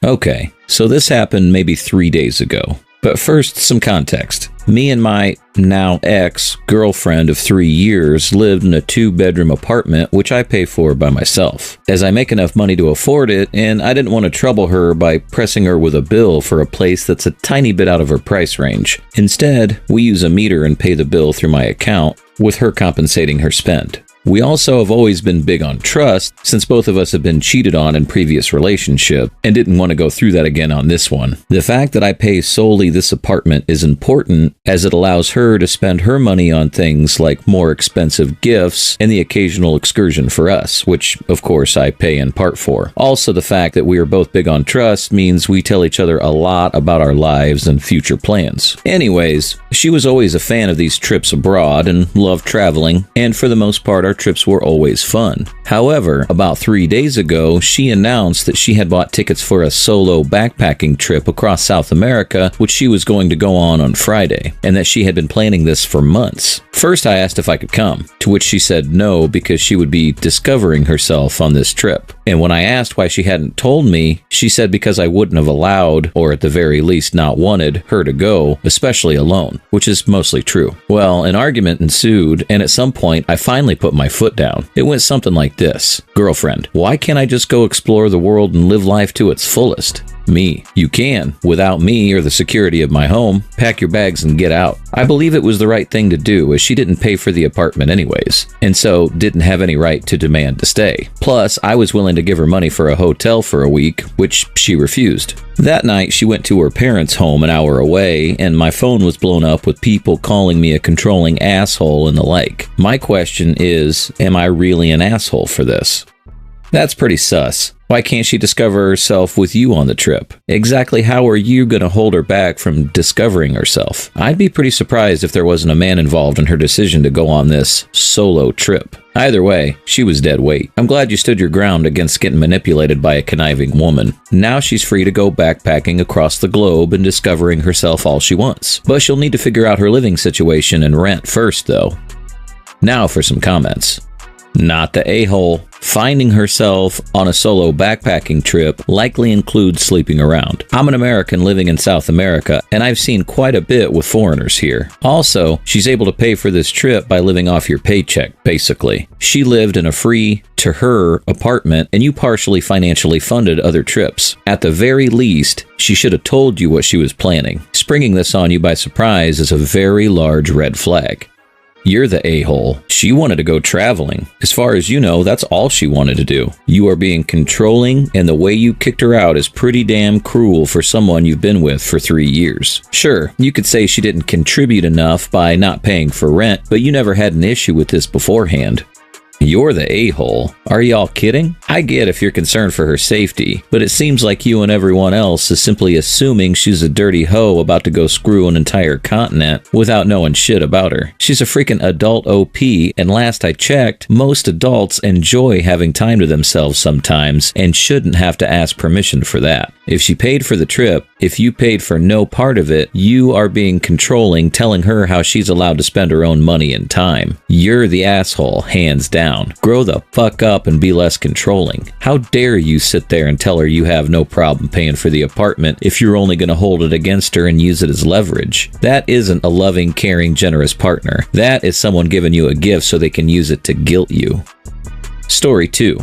Okay, so this happened maybe 3 days ago. But first, some context. Me and my now ex-girlfriend of 3 years lived in a 2-bedroom apartment, which I pay for by myself, as I make enough money to afford it, and I didn't want to trouble her by pressing her with a bill for a place that's a tiny bit out of her price range. Instead, we use a meter and pay the bill through my account, with her compensating her spend. We also have always been big on trust, since both of us have been cheated on in previous relationships and didn't want to go through that again on this one. The fact that I pay solely this apartment is important, as it allows her to spend her money on things like more expensive gifts and the occasional excursion for us, which of course I pay in part for. Also, the fact that we are both big on trust means we tell each other a lot about our lives and future plans. Anyways, she was always a fan of these trips abroad and loved traveling, and for the most part our trips were always fun. However, about 3 days ago, she announced that she had bought tickets for a solo backpacking trip across South America, which she was going to go on Friday, and that she had been planning this for months. First, I asked if I could come, to which she said no because she would be discovering herself on this trip. And when I asked why she hadn't told me, she said because I wouldn't have allowed, or at the very least not wanted, her to go, especially alone, which is mostly true. Well, an argument ensued, and at some point, I finally put my foot down. It went something like this. Girlfriend, why can't I just go explore the world and live life to its fullest? Me, you can, without me or the security of my home. Pack your bags and get out. I believe it was the right thing to do, as she didn't pay for the apartment anyways, and so didn't have any right to demand to stay. Plus, I was willing to give her money for a hotel for a week, which she refused. That night, she went to her parents' home an hour away, and my phone was blown up with people calling me a controlling asshole and the like. My question is, am I really an asshole for this? That's pretty sus. Why can't she discover herself with you on the trip? Exactly how are you going to hold her back from discovering herself? I'd be pretty surprised if there wasn't a man involved in her decision to go on this solo trip. Either way, she was dead weight. I'm glad you stood your ground against getting manipulated by a conniving woman. Now she's free to go backpacking across the globe and discovering herself all she wants. But she'll need to figure out her living situation and rent first, though. Now for some comments. Not the a-hole. Finding herself on a solo backpacking trip likely includes sleeping around. I'm an American living in South America, and I've seen quite a bit with foreigners here. Also, she's able to pay for this trip by living off your paycheck, basically. She lived in a free, to her, apartment, and you partially financially funded other trips. At the very least, she should have told you what she was planning. Springing this on you by surprise is a very large red flag. You're the a-hole. She wanted to go traveling. As far as you know, that's all she wanted to do. You are being controlling, and the way you kicked her out is pretty damn cruel for someone you've been with for 3 years. Sure, you could say she didn't contribute enough by not paying for rent, but you never had an issue with this beforehand. You're the a-hole. Are y'all kidding? I get if you're concerned for her safety, but it seems like you and everyone else is simply assuming she's a dirty hoe about to go screw an entire continent without knowing shit about her. She's a freaking adult OP, and last I checked, most adults enjoy having time to themselves sometimes and shouldn't have to ask permission for that. If she paid for the trip, if you paid for no part of it, you are being controlling, telling her how she's allowed to spend her own money and time. You're the asshole, hands down. Grow the fuck up and be less controlling. How dare you sit there and tell her you have no problem paying for the apartment if you're only going to hold it against her and use it as leverage? That isn't a loving, caring, generous partner. That is someone giving you a gift so they can use it to guilt you. Story 2.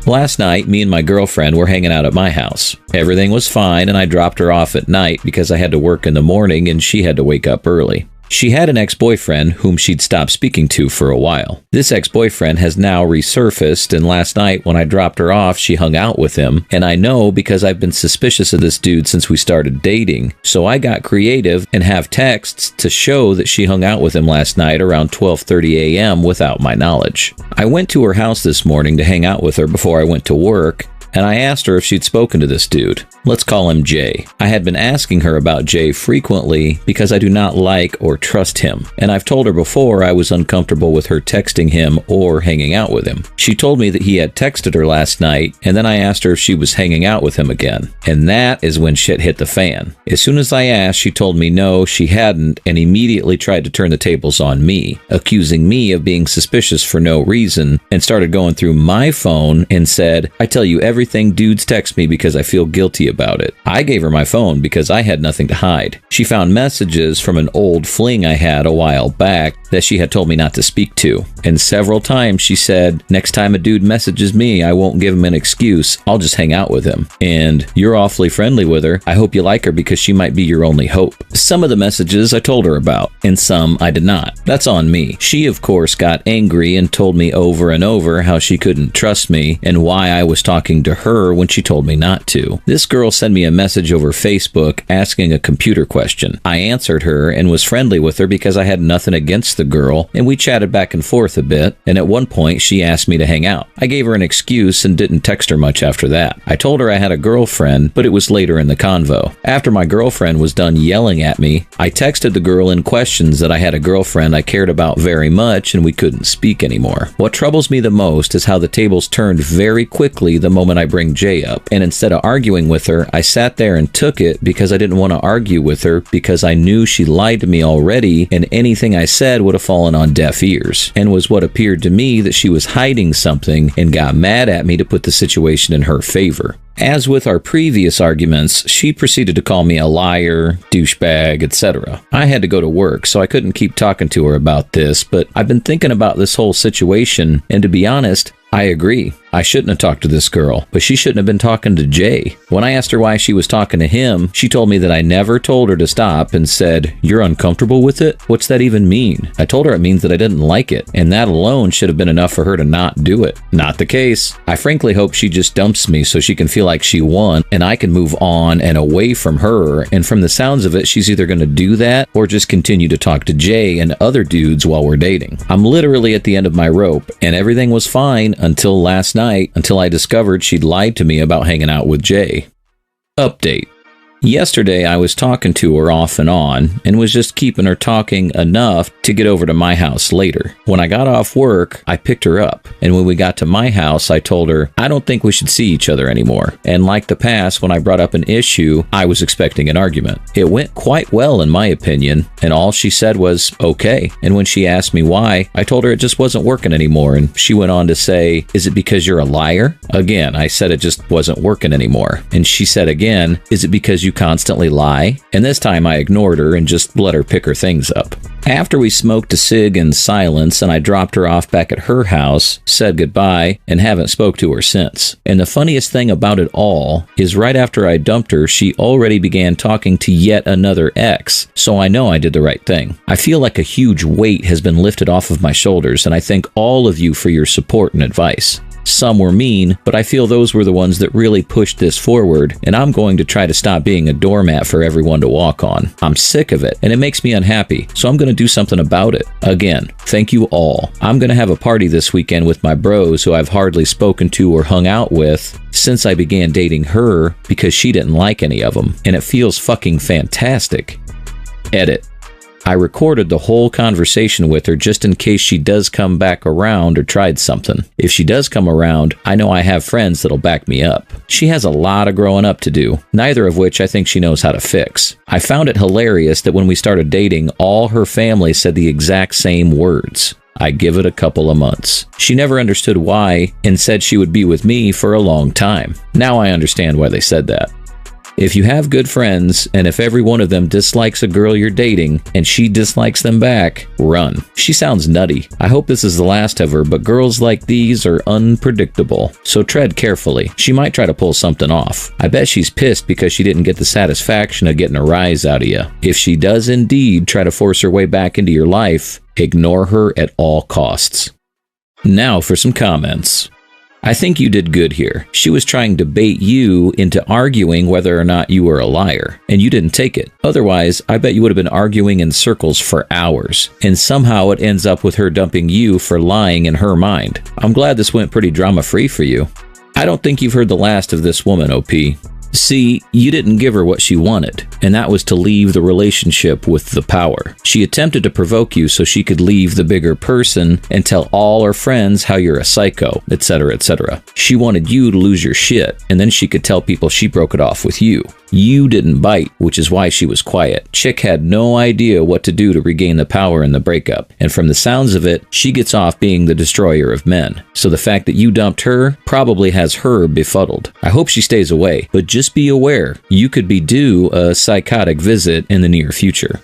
Last night, me and my girlfriend were hanging out at my house. Everything was fine, and I dropped her off at night because I had to work in the morning and she had to wake up early. She had an ex-boyfriend whom she'd stopped speaking to for a while. This ex-boyfriend has now resurfaced, and last night when I dropped her off, she hung out with him, and I know because I've been suspicious of this dude since we started dating. So I got creative and have texts to show that she hung out with him last night around 12:30 a.m. without my knowledge. I went to her house this morning to hang out with her before I went to work, and I asked her if she'd spoken to this dude. Let's call him Jay. I had been asking her about Jay frequently because I do not like or trust him, and I've told her before I was uncomfortable with her texting him or hanging out with him. She told me that he had texted her last night, and then I asked her if she was hanging out with him again. And that is when shit hit the fan. As soon as I asked, she told me no, she hadn't, and immediately tried to turn the tables on me, accusing me of being suspicious for no reason, and started going through my phone and said, "I tell you everything everything dudes text me because I feel guilty about it. I gave her my phone because I had nothing to hide. She found messages from an old fling I had a while back that she had told me not to speak to. And several times she said, next time a dude messages me, I won't give him an excuse. I'll just hang out with him. And you're awfully friendly with her. I hope you like her because she might be your only hope. Some of the messages I told her about, and some I did not. That's on me. She, of course, got angry and told me over and over how she couldn't trust me and why I was talking to her when she told me not to. This girl sent me a message over Facebook asking a computer question. I answered her and was friendly with her because I had nothing against the girl, and we chatted back and forth a bit, and at one point she asked me to hang out. I gave her an excuse and didn't text her much after that. I told her I had a girlfriend, but it was later in the convo. After my girlfriend was done yelling at me, I texted the girl in questions that I had a girlfriend I cared about very much and we couldn't speak anymore. What troubles me the most is how the tables turned very quickly the moment I bring Jay up, and instead of arguing with her, I sat there and took it because I didn't want to argue with her because I knew she lied to me already and anything I said would have fallen on deaf ears, and was what appeared to me that she was hiding something and got mad at me to put the situation in her favor. As with our previous arguments, she proceeded to call me a liar, douchebag, etc. I had to go to work, so I couldn't keep talking to her about this, but I've been thinking about this whole situation, and to be honest, I agree. I shouldn't have talked to this girl, but she shouldn't have been talking to Jay. When I asked her why she was talking to him, she told me that I never told her to stop and said, "You're uncomfortable with it? What's that even mean?" I told her it means that I didn't like it, and that alone should have been enough for her to not do it. Not the case. I frankly hope she just dumps me so she can feel like she won and I can move on and away from her, and from the sounds of it, she's either going to do that or just continue to talk to Jay and other dudes while we're dating. I'm literally at the end of my rope, and everything was fine until last night, until I discovered she'd lied to me about hanging out with Jay. Update. Yesterday, I was talking to her off and on, and was just keeping her talking enough to get over to my house later. When I got off work, I picked her up, and when we got to my house, I told her, I don't think we should see each other anymore. And like the past, when I brought up an issue, I was expecting an argument. It went quite well in my opinion, and all she said was, okay. And when she asked me why, I told her it just wasn't working anymore, and she went on to say, is it because you're a liar? Again, I said it just wasn't working anymore. And she said again, is it because you constantly lie? And this time I ignored her and just let her pick her things up. After we smoked a cig in silence and I dropped her off back at her house, said goodbye, and haven't spoke to her since. And the funniest thing about it all is right after I dumped her, she already began talking to yet another ex, so I know I did the right thing. I feel like a huge weight has been lifted off of my shoulders, and I thank all of you for your support and advice. Some were mean, but I feel those were the ones that really pushed this forward, and I'm going to try to stop being a doormat for everyone to walk on. I'm sick of it, and it makes me unhappy, so I'm going to do something about it. Again, thank you all. I'm going to have a party this weekend with my bros who I've hardly spoken to or hung out with since I began dating her because she didn't like any of them, and it feels fucking fantastic. Edit. I recorded the whole conversation with her just in case she does come back around or tried something. If she does come around, I know I have friends that'll back me up. She has a lot of growing up to do, neither of which I think she knows how to fix. I found it hilarious that when we started dating, all her family said the exact same words. I give it a couple of months. She never understood why and said she would be with me for a long time. Now I understand why they said that. If you have good friends, and if every one of them dislikes a girl you're dating, and she dislikes them back, run. She sounds nutty. I hope this is the last of her, but girls like these are unpredictable. So tread carefully. She might try to pull something off. I bet she's pissed because she didn't get the satisfaction of getting a rise out of you. If she does indeed try to force her way back into your life, ignore her at all costs. Now for some comments. I think you did good here. She was trying to bait you into arguing whether or not you were a liar, and you didn't take it. Otherwise, I bet you would have been arguing in circles for hours, and somehow it ends up with her dumping you for lying in her mind. I'm glad this went pretty drama-free for you. I don't think you've heard the last of this woman, OP. See, you didn't give her what she wanted, and that was to leave the relationship with the power. She attempted to provoke you so she could leave the bigger person and tell all her friends how you're a psycho, etc., etc. She wanted you to lose your shit, and then she could tell people she broke it off with you. You didn't bite, which is why she was quiet. Chick had no idea what to do to regain the power in the breakup, and from the sounds of it, she gets off being the destroyer of men. So the fact that you dumped her probably has her befuddled. I hope she stays away, but just be aware, you could be due a psychotic visit in the near future.